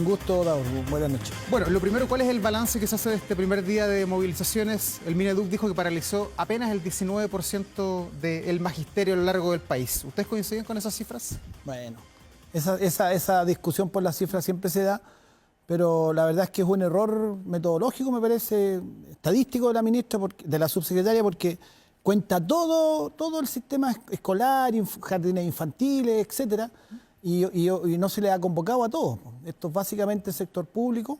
gusto, Davor. Buenas noches. Bueno, lo primero, ¿cuál es el balance que se hace de este primer día de movilizaciones? El Mineduc dijo que paralizó apenas el 19% del magisterio a lo largo del país. ¿Ustedes coinciden con esas cifras? Bueno, esa discusión por las cifras siempre se da, pero la verdad es que es un error metodológico, me parece, estadístico de la ministra, de la subsecretaria, porque cuenta todo el sistema escolar, jardines infantiles, etcétera, y no se le ha convocado a todos. Esto es básicamente el sector público,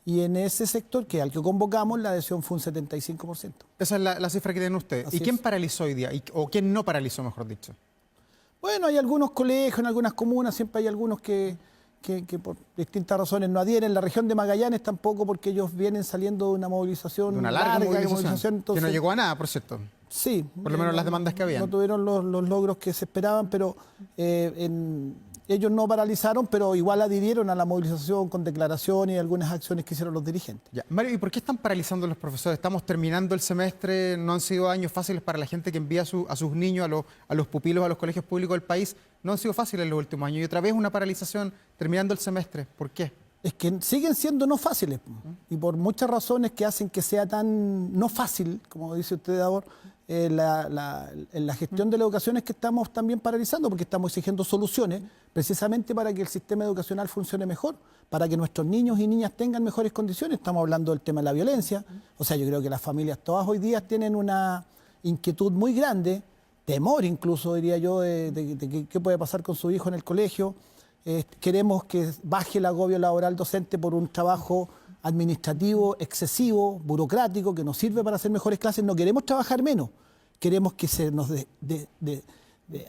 y en ese sector, que al que convocamos, la adhesión fue un 75%. Esa es la cifra que tienen ustedes. ¿Y quién paralizó hoy día? ¿O quién no paralizó, mejor dicho? Bueno, hay algunos colegios, en algunas comunas, siempre hay algunos que por distintas razones no adhieren. La región de Magallanes tampoco, porque ellos vienen saliendo de una movilización, de una larga movilización entonces, que no llegó a nada, por cierto. Sí. Por lo menos las demandas que habían. No tuvieron los logros que se esperaban, pero ellos no paralizaron, pero igual adhirieron a la movilización con declaraciones y algunas acciones que hicieron los dirigentes. Ya. Mario, ¿y por qué están paralizando los profesores? Estamos terminando el semestre, no han sido años fáciles para la gente que envía a sus niños, a los pupilos, a los colegios públicos del país. No han sido fáciles en los últimos años. Y otra vez una paralización terminando el semestre. ¿Por qué? Es que siguen siendo no fáciles, y por muchas razones que hacen que sea tan no fácil, como dice usted, Davor, la gestión de la educación es que estamos también paralizando, porque estamos exigiendo soluciones precisamente para que el sistema educacional funcione mejor, para que nuestros niños y niñas tengan mejores condiciones. Estamos hablando del tema de la violencia. O sea, yo creo que las familias todas hoy día tienen una inquietud muy grande, temor incluso, diría yo, de qué puede pasar con su hijo en el colegio. Queremos que baje el agobio laboral docente por un trabajo administrativo excesivo, burocrático, que nos sirve para hacer mejores clases. No queremos trabajar menos, queremos que se nos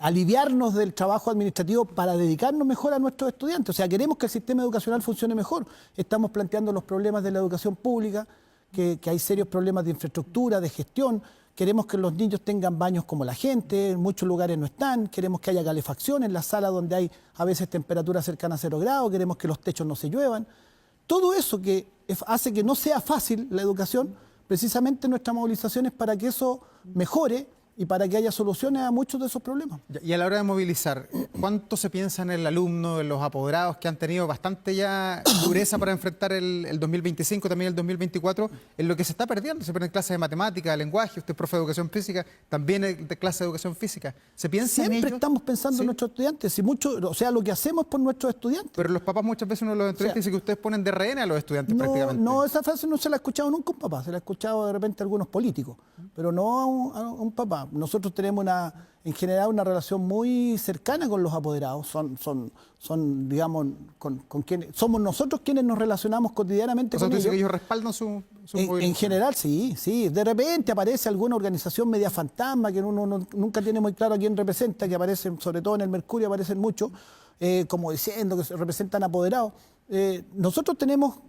aliviarnos del trabajo administrativo para dedicarnos mejor a nuestros estudiantes. O sea, queremos que el sistema educacional funcione mejor. Estamos planteando los problemas de la educación pública, que hay serios problemas de infraestructura, de gestión. Queremos que los niños tengan baños como la gente, en muchos lugares no están. Queremos que haya calefacción en la sala donde hay a veces temperaturas cercanas a 0 grados. Queremos que los techos no se lluevan. Todo eso que hace que no sea fácil la educación, precisamente nuestra movilización es para que eso mejore y para que haya soluciones a muchos de esos problemas. Y a la hora de movilizar, ¿cuánto se piensa en el alumno, en los apoderados que han tenido bastante ya dureza para enfrentar el 2025, también el 2024, en lo que se está perdiendo? Se pierden clases de matemática, de lenguaje, usted es profe de educación física, también de clase de educación física. ¿Se piensa en ellos? Siempre estamos pensando en nuestros estudiantes, o sea, lo que hacemos es por nuestros estudiantes. Pero los papás muchas veces uno los entrevista y dice que ustedes ponen de rehén a los estudiantes prácticamente. No, esa frase no se la ha escuchado nunca a un papá, se la ha escuchado de repente a algunos políticos, pero no a un papá. Nosotros tenemos en general una relación muy cercana con los apoderados. Son digamos, con quienes somos nosotros quienes nos relacionamos cotidianamente con ellos. ¿Entonces que ellos respaldan su movilización? En general, sí. De repente aparece alguna organización media fantasma que uno nunca tiene muy claro a quién representa, que aparecen, sobre todo en el Mercurio, aparecen muchos, como diciendo que se representan apoderados. Nosotros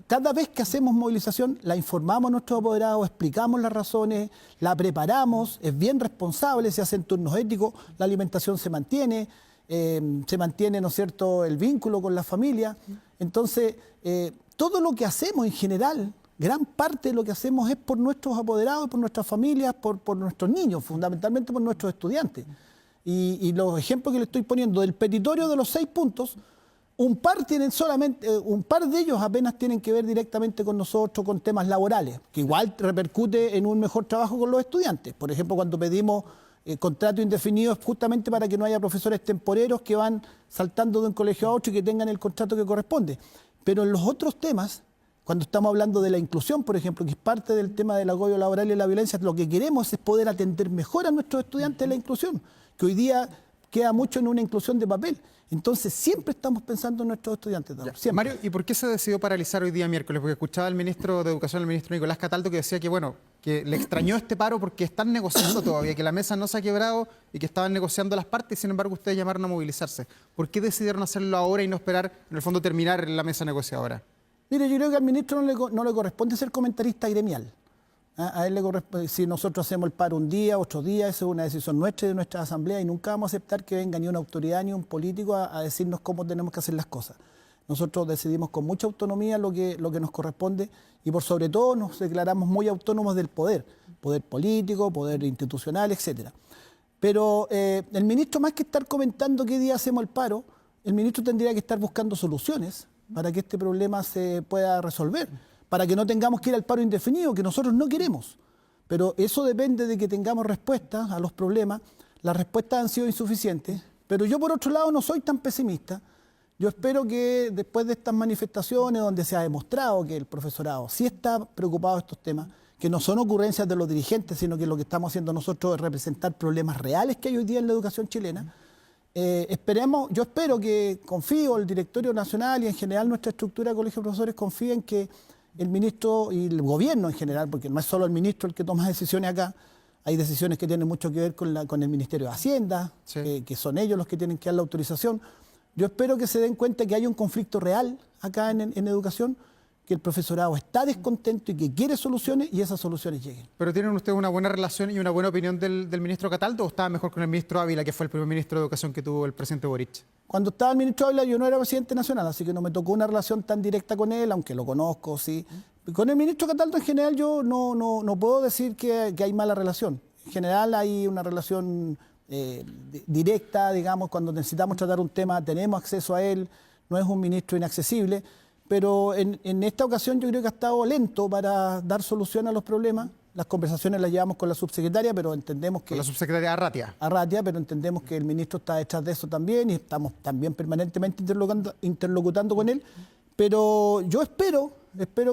cada vez que hacemos movilización, la informamos a nuestros apoderados, explicamos las razones, la preparamos, es bien responsable, se hacen turnos éticos, la alimentación se mantiene, ¿no es cierto?, el vínculo con la familia. Entonces, todo lo que hacemos en general, gran parte de lo que hacemos es por nuestros apoderados, por nuestras familias, por nuestros niños, fundamentalmente por nuestros estudiantes. Y los ejemplos que le estoy poniendo del petitorio de los 6 puntos, un par de ellos apenas tienen que ver directamente con nosotros, con temas laborales, que igual repercute en un mejor trabajo con los estudiantes. Por ejemplo, cuando pedimos contrato indefinido es justamente para que no haya profesores temporeros que van saltando de un colegio a otro y que tengan el contrato que corresponde. Pero en los otros temas, cuando estamos hablando de la inclusión, por ejemplo, que es parte del tema del agobio laboral y la violencia, lo que queremos es poder atender mejor a nuestros estudiantes en la inclusión, que hoy día queda mucho en una inclusión de papel. Entonces, siempre estamos pensando en nuestros estudiantes. Mario, ¿y por qué se decidió paralizar hoy día miércoles? Porque escuchaba al ministro de Educación, el ministro Nicolás Cataldo, que decía que, bueno, que le extrañó este paro porque están negociando todavía, que la mesa no se ha quebrado y que estaban negociando las partes, y sin embargo ustedes llamaron a movilizarse. ¿Por qué decidieron hacerlo ahora y no esperar, en el fondo, terminar la mesa negociadora? Mire, yo creo que al ministro no le corresponde ser comentarista gremial. A él le corresponde, si nosotros hacemos el paro un día, otro día, esa es una decisión nuestra y de nuestra asamblea, y nunca vamos a aceptar que venga ni una autoridad ni un político a decirnos cómo tenemos que hacer las cosas. Nosotros decidimos con mucha autonomía lo que nos corresponde, y por sobre todo nos declaramos muy autónomos del poder político, poder institucional, etcétera. Pero el ministro, más que estar comentando qué día hacemos el paro, el ministro tendría que estar buscando soluciones para que este problema se pueda resolver, para que no tengamos que ir al paro indefinido, que nosotros no queremos. Pero eso depende de que tengamos respuestas a los problemas. Las respuestas han sido insuficientes, pero yo por otro lado no soy tan pesimista. Yo espero que después de estas manifestaciones donde se ha demostrado que el profesorado sí está preocupado de estos temas, que no son ocurrencias de los dirigentes, sino que lo que estamos haciendo nosotros es representar problemas reales que hay hoy día en la educación chilena. Yo espero que, confío, el Directorio Nacional y en general nuestra estructura de Colegio de Profesores confíen que el ministro y el gobierno en general, porque no es solo el ministro el que toma decisiones acá, hay decisiones que tienen mucho que ver con el Ministerio de Hacienda, sí, que son ellos los que tienen que dar la autorización. Yo espero que se den cuenta que hay un conflicto real acá en educación, que el profesorado está descontento y que quiere soluciones y esas soluciones lleguen. ¿Pero tienen ustedes una buena relación y una buena opinión del ministro Cataldo o estaba mejor con el ministro Ávila, que fue el primer ministro de Educación que tuvo el presidente Boric? Cuando estaba el ministro Ávila yo no era presidente nacional, así que no me tocó una relación tan directa con él, aunque lo conozco, sí. Con el ministro Cataldo en general yo no puedo decir que hay mala relación. En general hay una relación directa, digamos, cuando necesitamos tratar un tema tenemos acceso a él, no es un ministro inaccesible, pero en esta ocasión yo creo que ha estado lento para dar solución a los problemas. Las conversaciones las llevamos con la subsecretaria, pero entendemos que... Con la subsecretaria Arratia. Arratia, pero entendemos que el ministro está detrás de eso también y estamos también permanentemente interlocutando con él. Pero yo espero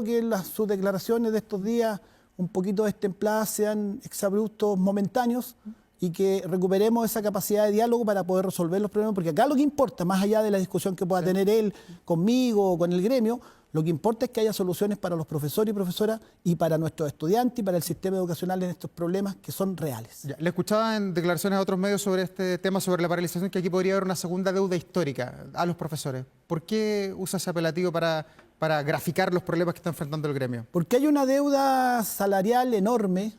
que sus declaraciones de estos días un poquito destempladas sean exabruptos momentáneos y que recuperemos esa capacidad de diálogo para poder resolver los problemas, porque acá lo que importa, más allá de la discusión que pueda tener él conmigo o con el gremio, lo que importa es que haya soluciones para los profesores y profesoras y para nuestros estudiantes y para el sistema educacional en estos problemas que son reales. Ya, le escuchaba en declaraciones a otros medios sobre este tema, sobre la paralización, que aquí podría haber una segunda deuda histórica a los profesores. ¿Por qué usa ese apelativo para graficar los problemas que está enfrentando el gremio? Porque hay una deuda salarial enorme,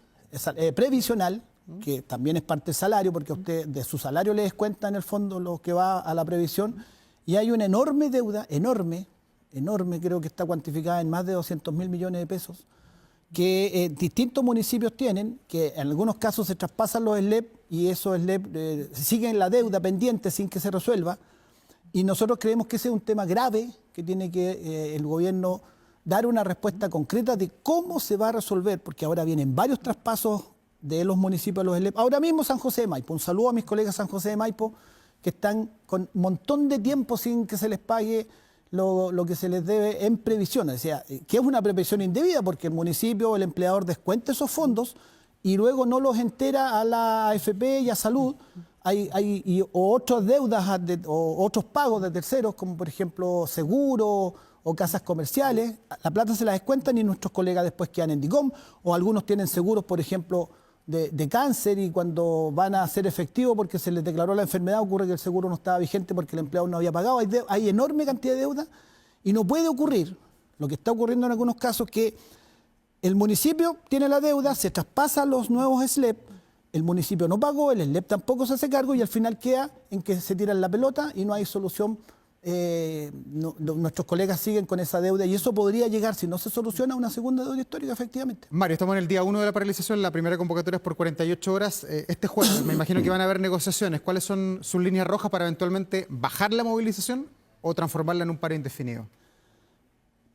previsional, que también es parte del salario, porque a usted de su salario le descuenta en el fondo lo que va a la previsión, y hay una enorme deuda, enorme, creo que está cuantificada en más de 200.000 millones de pesos, que distintos municipios tienen, que en algunos casos se traspasan los SLEP y esos SLEP siguen la deuda pendiente sin que se resuelva, y nosotros creemos que ese es un tema grave que tiene que el gobierno dar una respuesta concreta de cómo se va a resolver, porque ahora vienen varios traspasos de los municipios a los SLEP. Ahora mismo San José de Maipo, un saludo a mis colegas San José de Maipo, que están con un montón de tiempo sin que se les pague lo que se les debe en previsión. O sea, que es una previsión indebida porque el municipio o el empleador descuenta esos fondos y luego no los entera a la AFP y a salud. O otras deudas o otros pagos de terceros, como por ejemplo seguros o casas comerciales. La plata se la descuentan y nuestros colegas después quedan en DICOM, o algunos tienen seguros, por ejemplo, de cáncer, y cuando van a ser efectivos porque se les declaró la enfermedad, ocurre que el seguro no estaba vigente porque el empleado no había pagado. Hay enorme cantidad de deuda y no puede ocurrir lo que está ocurriendo en algunos casos, que el municipio tiene la deuda, se traspasa los nuevos SLEP, el municipio no pagó, el SLEP tampoco se hace cargo y al final queda en que se tiran la pelota y no hay solución. Nuestros colegas siguen con esa deuda y eso podría llegar, si no se soluciona, a una segunda deuda histórica, efectivamente. Mario, estamos en el día 1 de la paralización, la primera convocatoria es por 48 horas. Este jueves me imagino que van a haber negociaciones. ¿Cuáles son sus líneas rojas para eventualmente bajar la movilización o transformarla en un paro indefinido?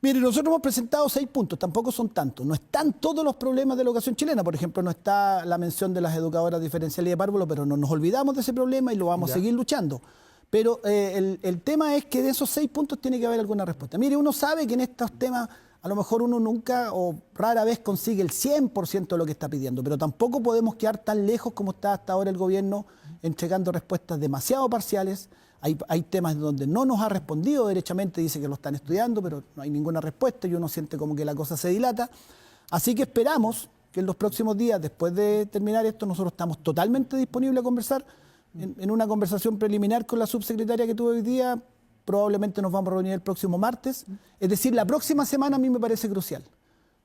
Mire, nosotros hemos presentado 6 puntos, tampoco son tantos. No están todos los problemas de la educación chilena. Por ejemplo, no está la mención de las educadoras diferenciales de párvulo, pero no nos olvidamos de ese problema y lo vamos a seguir luchando. Pero el tema es que de esos 6 puntos tiene que haber alguna respuesta. Mire, uno sabe que en estos temas a lo mejor uno nunca o rara vez consigue el 100% de lo que está pidiendo, pero tampoco podemos quedar tan lejos como está hasta ahora el gobierno entregando respuestas demasiado parciales. Hay temas donde no nos ha respondido derechamente, dice que lo están estudiando, pero no hay ninguna respuesta y uno siente como que la cosa se dilata. Así que esperamos que en los próximos días, después de terminar esto, nosotros estamos totalmente disponibles a conversar. En una conversación preliminar con la subsecretaria que tuve hoy día, probablemente nos vamos a reunir el próximo martes. Es decir, la próxima semana a mí me parece crucial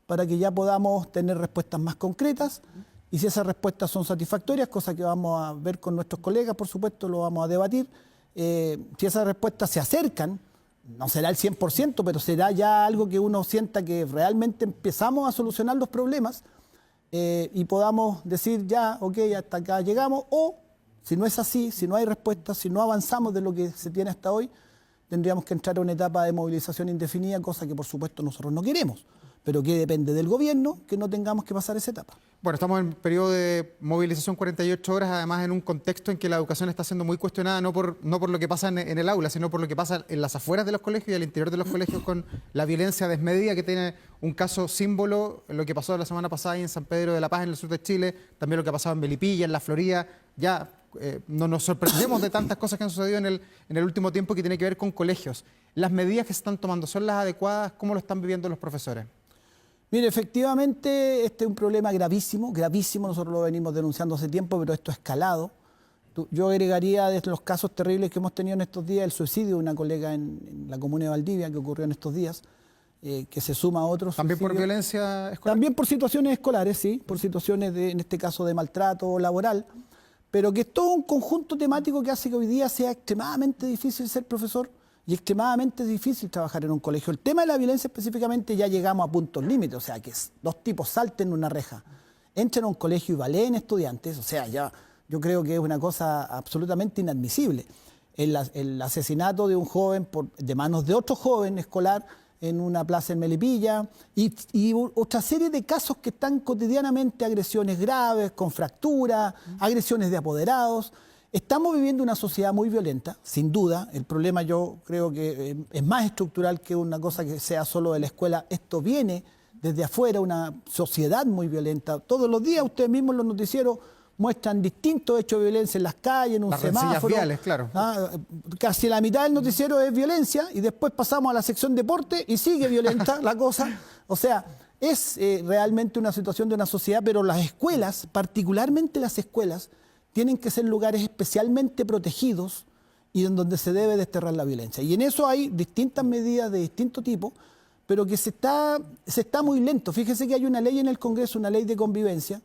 para que ya podamos tener respuestas más concretas y si esas respuestas son satisfactorias, cosa que vamos a ver con nuestros colegas, por supuesto, lo vamos a debatir. Si esas respuestas se acercan, no será el 100%, pero será ya algo que uno sienta que realmente empezamos a solucionar los problemas y podamos decir ya, ok, hasta acá llegamos, o si no es así, si no hay respuestas, si no avanzamos de lo que se tiene hasta hoy, tendríamos que entrar a una etapa de movilización indefinida, cosa que por supuesto nosotros no queremos, pero que depende del gobierno que no tengamos que pasar esa etapa. Bueno, estamos en periodo de movilización 48 horas, además en un contexto en que la educación está siendo muy cuestionada, no por lo que pasa en el aula, sino por lo que pasa en las afueras de los colegios y al interior de los colegios con la violencia desmedida, que tiene un caso símbolo, lo que pasó la semana pasada ahí en San Pedro de la Paz, en el sur de Chile, también lo que ha pasado en Melipilla, en La Florida. Ya no nos sorprendemos de tantas cosas que han sucedido en el último tiempo que tiene que ver con colegios. ¿Las medidas que se están tomando son las adecuadas? ¿Cómo lo están viviendo los profesores? Mire, efectivamente, este es un problema gravísimo, gravísimo, nosotros lo venimos denunciando hace tiempo, pero esto ha escalado. Yo agregaría de los casos terribles que hemos tenido en estos días, el suicidio de una colega en la comuna de Valdivia, que ocurrió en estos días, que se suma a otros. ¿También por violencia escolar? También por situaciones escolares, sí, por situaciones, en este caso, de maltrato laboral, pero que es todo un conjunto temático que hace que hoy día sea extremadamente difícil ser profesor y extremadamente difícil trabajar en un colegio. El tema de la violencia específicamente ya llegamos a puntos límites, o sea, que dos tipos salten una reja, entren a un colegio y baleen estudiantes, o sea, ya yo creo que es una cosa absolutamente inadmisible. El asesinato de un joven de manos de otro joven escolar en una plaza en Melipilla y otra serie de casos que están cotidianamente, agresiones graves, con fracturas, agresiones de apoderados. Estamos viviendo una sociedad muy violenta, sin duda. El problema yo creo que es más estructural que una cosa que sea solo de la escuela. Esto viene desde afuera, una sociedad muy violenta. Todos los días ustedes mismos en los noticieros muestran distintos hechos de violencia en las calles, en un semáforo. Las rencillas viales, claro. Casi la mitad del noticiero es violencia y después pasamos a la sección deporte y sigue violenta la cosa. O sea, es realmente una situación de una sociedad, pero las escuelas, particularmente las escuelas, tienen que ser lugares especialmente protegidos y en donde se debe desterrar la violencia. Y en eso hay distintas medidas de distinto tipo, pero que se está muy lento. Fíjese que hay una ley en el Congreso, una ley de convivencia,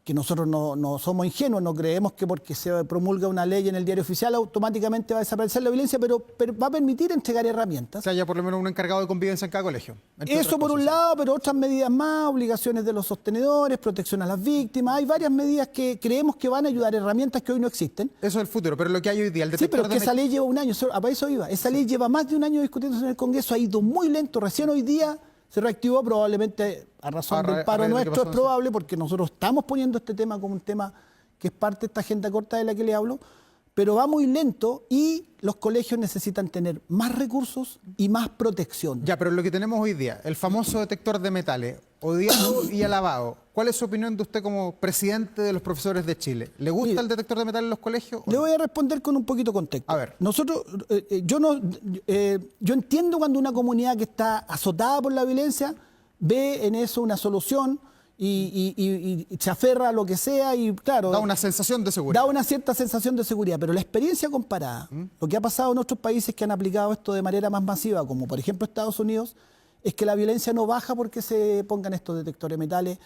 que nosotros no somos ingenuos, no creemos que porque se promulga una ley en el diario oficial automáticamente va a desaparecer la violencia, pero va a permitir entregar herramientas. O sea, haya por lo menos un encargado de convivencia en cada colegio. Eso por un lado, pero otras medidas más, obligaciones de los sostenedores, protección a las víctimas. Hay varias medidas que creemos que van a ayudar, herramientas que hoy no existen. Eso es el futuro, pero lo que hay hoy día, el detector. Sí, pero es que esa ley lleva un año, a eso iba. Esa ley lleva más de un año discutiéndose en el Congreso, ha ido muy lento, recién hoy día se reactivó, probablemente a razón del paro nuestro, es probable, porque nosotros estamos poniendo este tema como un tema que es parte de esta agenda corta de la que le hablo, pero va muy lento y los colegios necesitan tener más recursos y más protección. Ya, pero lo que tenemos hoy día, el famoso detector de metales, odiado y alabado, ¿cuál es su opinión de usted como presidente de los profesores de Chile? ¿Le gusta el detector de metales en los colegios? Le voy a responder con un poquito de contexto. A ver. Nosotros, yo entiendo cuando una comunidad que está azotada por la violencia ve en eso una solución y se aferra a lo que sea y claro... Da una sensación de seguridad. Da una cierta sensación de seguridad, pero la experiencia comparada, lo que ha pasado en otros países que han aplicado esto de manera más masiva, como por ejemplo Estados Unidos, es que la violencia no baja porque se pongan estos detectores de metales.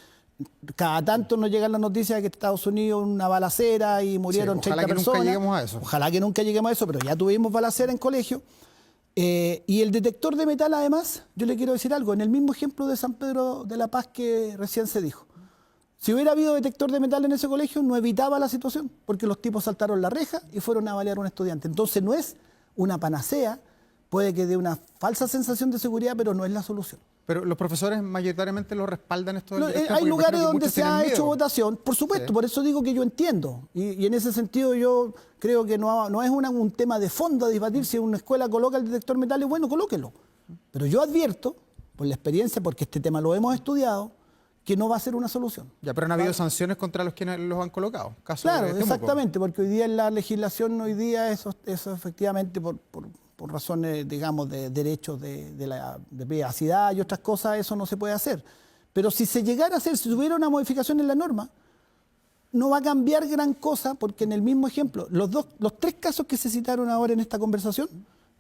Cada tanto nos llegan las noticias de que en Estados Unidos una balacera y murieron 30 personas. Ojalá que nunca lleguemos a eso. Ojalá que nunca lleguemos a eso, pero ya tuvimos balacera en colegio. Y el detector de metal, además, yo le quiero decir algo, en el mismo ejemplo de San Pedro de la Paz que recién se dijo. Si hubiera habido detector de metal en ese colegio, no evitaba la situación, porque los tipos saltaron la reja y fueron a balear a un estudiante. Entonces no es una panacea, puede que dé una falsa sensación de seguridad, pero no es la solución. Pero los profesores mayoritariamente lo respaldan esto. Hay lugares donde se ha hecho votación, por supuesto, sí. Por eso digo que yo entiendo. Y en ese sentido yo creo que no es un tema de fondo a debatir. Si una escuela coloca el detector de metales, bueno, colóquelo. Pero yo advierto, por la experiencia, porque este tema lo hemos estudiado, que no va a ser una solución. Ya, pero han habido sanciones contra los quienes los han colocado. Claro, exactamente, porque hoy día en la legislación, eso efectivamente por razones, digamos, de derechos de privacidad y otras cosas, eso no se puede hacer. Pero si se llegara a hacer, si hubiera una modificación en la norma, no va a cambiar gran cosa, porque en el mismo ejemplo, los tres casos que se citaron ahora en esta conversación,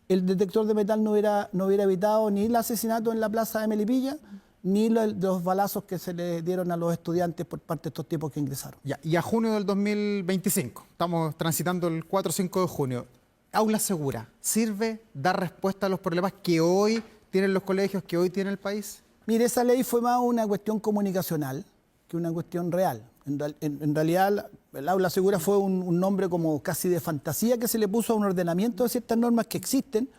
el detector de metal no hubiera evitado ni el asesinato en la plaza de Melipilla, ni los balazos que se le dieron a los estudiantes por parte de estos tipos que ingresaron. Ya, y a junio del 2025, estamos transitando el 4 o 5 de junio, aula segura, ¿sirve dar respuesta a los problemas que hoy tienen los colegios, que hoy tiene el país? Mire, esa ley fue más una cuestión comunicacional que una cuestión real. En realidad, el aula segura fue un nombre como casi de fantasía que se le puso a un ordenamiento de ciertas normas que existen,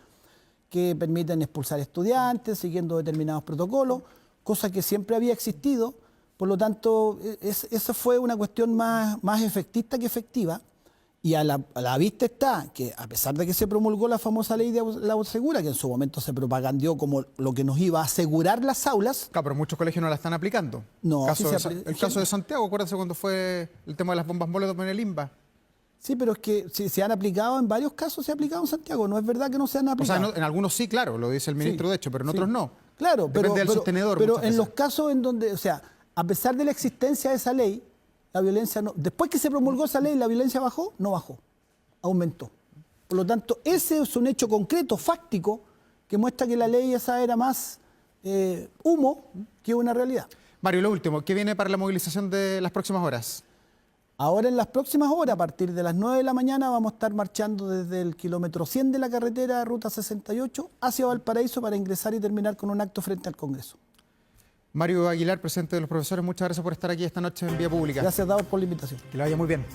que permiten expulsar estudiantes siguiendo determinados protocolos, cosa que siempre había existido. Por lo tanto, esa fue una cuestión más efectista que efectiva. Y a la vista está que, a pesar de que se promulgó la famosa ley de la segura, que en su momento se propagandeó como lo que nos iba a asegurar las aulas. Claro, pero muchos colegios no la están aplicando. No, El caso de Santiago, acuérdense cuando fue el tema de las bombas molotov en el INBA. Sí, pero es que si se han aplicado, en varios casos se ha aplicado en Santiago. No es verdad que no se han aplicado. O sea, en algunos sí, claro, lo dice el ministro de hecho, pero en otros no. Claro, Depende del sostenedor. Pero en los casos en donde, o sea, a pesar de la existencia de esa ley, la violencia no. Después que se promulgó esa ley, la violencia bajó, no bajó, aumentó. Por lo tanto, ese es un hecho concreto, fáctico, que muestra que la ley esa era más humo que una realidad. Mario, lo último, ¿qué viene para la movilización de las próximas horas? Ahora en las próximas horas, a partir de las 9 de la mañana, vamos a estar marchando desde el kilómetro 100 de la carretera Ruta 68 hacia Valparaíso para ingresar y terminar con un acto frente al Congreso. Mario Aguilar, presidente de los profesores, muchas gracias por estar aquí esta noche en Vía Pública. Gracias, Davor, por la invitación. Que le vaya muy bien.